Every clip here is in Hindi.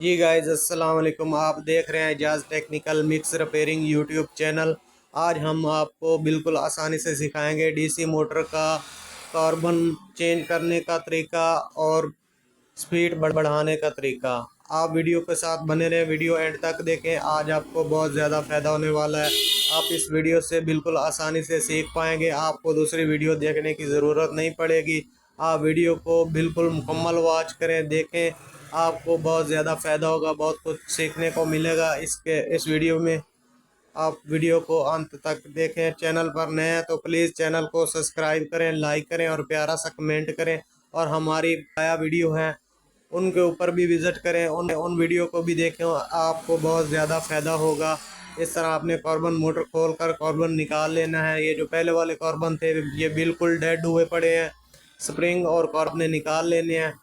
जी गाइस, अस्सलाम वालेकुम। आप देख रहे हैं Ejaz technical mix repairing YouTube channel. आज हम आपको बिल्कुल आसानी से सिखाएंगे डीसी मोटर का कार्बन चेंज करने का तरीका और स्पीड बढ़ाने का तरीका। आप वीडियो के साथ बने रहें, वीडियो एंड तक देखें। आज आपको बहुत ज़्यादा फ़ायदा होने वाला है। आप इस वीडियो से बिल्कुल आसानी से सीख पाएंगे। आपको दूसरी वीडियो देखने की ज़रूरत नहीं पड़ेगी। आप वीडियो को बिल्कुल मुकम्मल वॉच करें, देखें। आपको बहुत ज़्यादा फ़ायदा होगा, बहुत कुछ सीखने को मिलेगा इस वीडियो में। आप वीडियो को अंत तक देखें। चैनल पर नए हैं तो प्लीज़ चैनल को सब्सक्राइब करें, लाइक करें और प्यारा सा कमेंट करें। और हमारी नया वीडियो है उनके ऊपर भी विज़िट करें, उन वीडियो को भी देखें। आपको बहुत ज़्यादा फ़ायदा होगा। इस तरह आपने कार्बन मोटर खोल कर कार्बन निकाल लेना है। ये जो पहले वाले कार्बन थे ये बिल्कुल डेड हुए पड़े हैं। स्प्रिंग और कार्बन निकाल लेने हैं।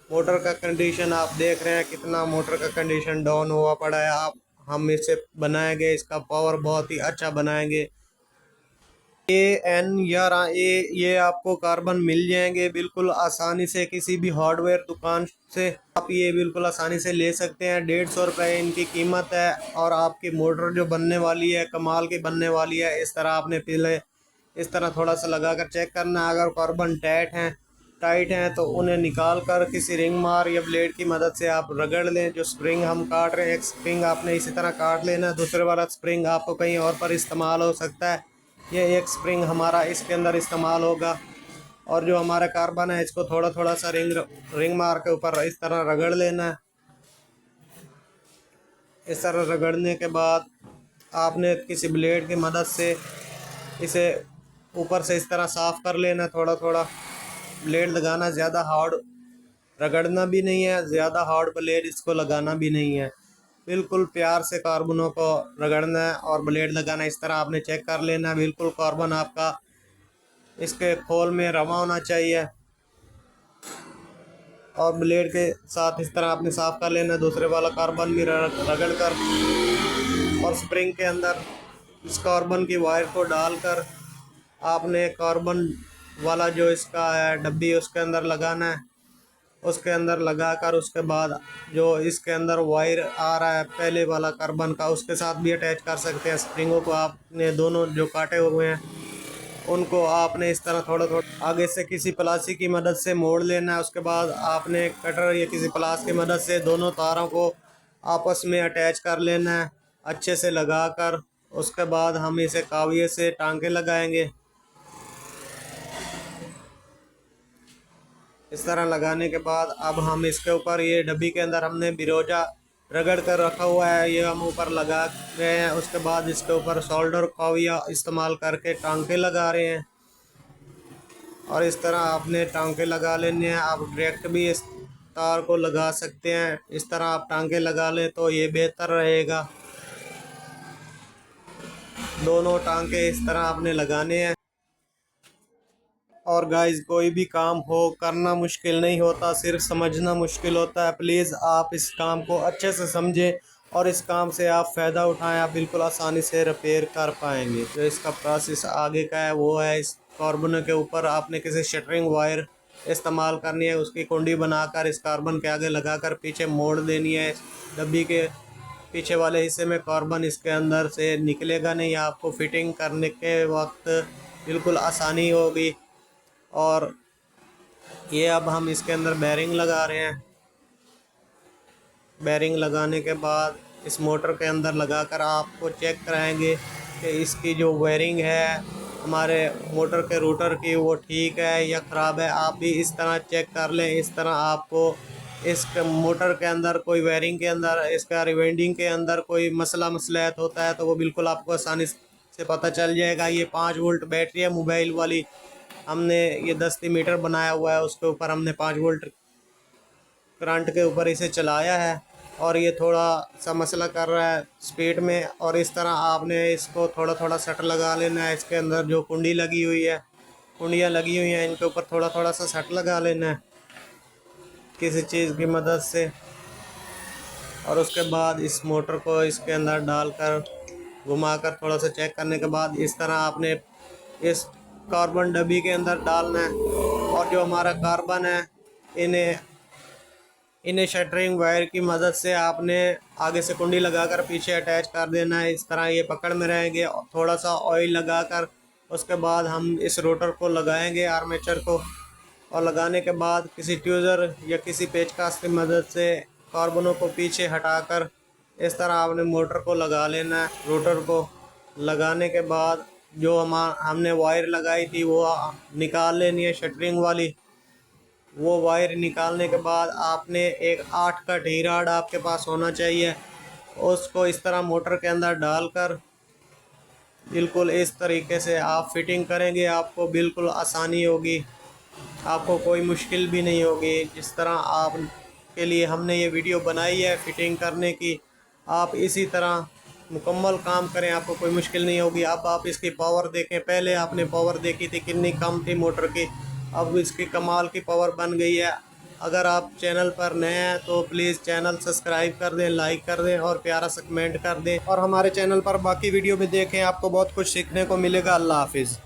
मोटर का कंडीशन आप देख रहे हैं, कितना मोटर का कंडीशन डाउन हुआ पड़ा है। आप हम इसे बनाएंगे, इसका पावर बहुत ही अच्छा बनाएंगे। एन या ये आपको कार्बन मिल जाएंगे बिल्कुल आसानी से किसी भी हार्डवेयर दुकान से। आप ये बिल्कुल आसानी से ले सकते हैं। 150 रुपये इनकी कीमत है। और आपकी मोटर जो बनने वाली है कमाल की बनने वाली है। इस तरह आपने पहले इस तरह थोड़ा सा लगा कर चेक करना है। अगर कार्बन टाइट हैं तो उन्हें निकाल कर किसी रिंग मार या ब्लेड की मदद से आप रगड़ लें। जो स्प्रिंग हम काट रहे हैं, एक स्प्रिंग आपने इसी तरह काट लेना। दूसरे वाला स्प्रिंग आपको कहीं और पर इस्तेमाल हो सकता है। ये एक स्प्रिंग हमारा इसके अंदर इस्तेमाल होगा। और जो हमारा कार्बन है इसको थोड़ा थोड़ा सा रिंग मार के ऊपर इस तरह रगड़ लेना है। इस तरह रगड़ने के बाद आपने किसी ब्लेड की मदद से इसे ऊपर से इस तरह साफ़ कर लेना। थोड़ा थोड़ा ब्लेड लगाना, ज़्यादा हार्ड रगड़ना भी नहीं है, ज़्यादा हार्ड ब्लेड इसको लगाना भी नहीं है। बिल्कुल प्यार से कार्बनों को रगड़ना है और ब्लेड लगाना। इस तरह आपने चेक कर लेना। बिल्कुल कार्बन आपका इसके खोल में रवा होना चाहिए। और ब्लेड के साथ इस तरह आपने साफ़ कर लेना। दूसरे वाला कार्बन भी रगड़ कर और स्प्रिंग के अंदर इस कार्बन की वायर को डालकर आपने कार्बन वाला जो इसका है डब्बी उसके अंदर लगाना है। उसके अंदर लगाकर उसके बाद जो इसके अंदर वायर आ रहा है पहले वाला कार्बन का, उसके साथ भी अटैच कर सकते हैं। स्प्रिंगों को आपने दोनों जो काटे हुए हैं उनको आपने इस तरह थोड़ा थोड़ा आगे से किसी प्लास्टिक की मदद से मोड़ लेना है। उसके बाद आपने कटर या किसी प्लास की मदद से दोनों तारों को आपस में अटैच कर लेना है अच्छे से लगाकर। उसके बाद हम इसे काविये से टांके लगाएंगे। इस तरह लगाने के बाद अब हम इसके ऊपर ये डब्बी के अंदर हमने बिरोजा रगड़ कर रखा हुआ है, ये हम ऊपर लगा रहे हैं। उसके बाद इसके ऊपर सोल्डर काविया इस्तेमाल करके टांके लगा रहे हैं। और इस तरह आपने टांके लगा लेने हैं। आप डायरेक्ट भी इस तार को लगा सकते हैं। इस तरह आप टांके लगा लें तो ये बेहतर रहेगा। दोनों टांके इस तरह आपने लगाने हैं। और गाइस, कोई भी काम हो करना मुश्किल नहीं होता, सिर्फ समझना मुश्किल होता है। प्लीज़ आप इस काम को अच्छे से समझें और इस काम से आप फ़ायदा उठाएं। आप बिल्कुल आसानी से रिपेयर कर पाएंगे। जो इसका प्रोसेस आगे का है वो है, इस कार्बन के ऊपर आपने किसी शटरिंग वायर इस्तेमाल करनी है। उसकी कुंडी बनाकर इस कार्बन के आगे लगाकर पीछे मोड़ देनी है। डब्बी के पीछे वाले हिस्से में कार्बन इसके अंदर से निकलेगा नहीं। आपको फिटिंग करने के वक्त बिल्कुल आसानी होगी। और ये अब हम इसके अंदर बेरिंग लगा रहे हैं। बेरिंग लगाने के बाद इस मोटर के अंदर लगाकर आपको चेक कराएंगे कि इसकी जो वायरिंग है हमारे मोटर के रोटर की वो ठीक है या ख़राब है। आप भी इस तरह चेक कर लें। इस तरह आपको इस मोटर के अंदर कोई वायरिंग के अंदर इसका रिवेंडिंग के अंदर कोई मसलाहत होता है तो वो बिल्कुल आपको आसानी से पता चल जाएगा। ये 5 वोल्ट बैटरी है मोबाइल वाली। हमने ये 10 मीटर बनाया हुआ है, उसके ऊपर हमने 5 वोल्ट करंट के ऊपर इसे चलाया है। और ये थोड़ा सा मसला कर रहा है स्पीड में। और इस तरह आपने इसको थोड़ा थोड़ा सट लगा लेना है। इसके अंदर जो कुंडी लगी हुई है, कुंडियाँ लगी हुई हैं, इनके ऊपर थोड़ा थोड़ा सा सट लगा लेना है किसी चीज़ की मदद से। और उसके बाद इस मोटर को इसके अंदर डालकर घुमाकर थोड़ा सा चेक करने के बाद इस तरह आपने इस कार्बन डब्बी के अंदर डालना है। और जो हमारा कार्बन है इन्हें इन्हें शटरिंग वायर की मदद से आपने आगे से कुंडी लगाकर पीछे अटैच कर देना है। इस तरह ये पकड़ में रहेंगे। थोड़ा सा ऑयल लगाकर उसके बाद हम इस रोटर को लगाएंगे, आर्मेचर को, और लगाने के बाद किसी ट्यूज़र या किसी पेचकस की मदद से कार्बनों को पीछे हटाकर इस तरह आपने मोटर को लगा लेना है। रोटर को लगाने के बाद जो हमने वायर लगाई थी वो निकाल लेनी है, शटरिंग वाली। वो वायर निकालने के बाद आपने एक 8 का टी रॉड आपके पास होना चाहिए। उसको इस तरह मोटर के अंदर डालकर बिल्कुल इस तरीके से आप फिटिंग करेंगे, आपको बिल्कुल आसानी होगी, आपको कोई मुश्किल भी नहीं होगी। जिस तरह आप के लिए हमने ये वीडियो बनाई है फिटिंग करने की, आप इसी तरह मुकम्मल काम करें, आपको कोई मुश्किल नहीं होगी। अब आप इसकी पावर देखें, पहले आपने पावर देखी थी कितनी कम थी मोटर की, अब इसकी कमाल की पावर बन गई है। अगर आप चैनल पर नए हैं तो प्लीज़ चैनल सब्सक्राइब कर दें, लाइक कर दें और प्यारा सा कमेंट कर दें, और हमारे चैनल पर बाकी वीडियो भी देखें, आपको बहुत कुछ सीखने को मिलेगा। अल्लाह हाफिज़।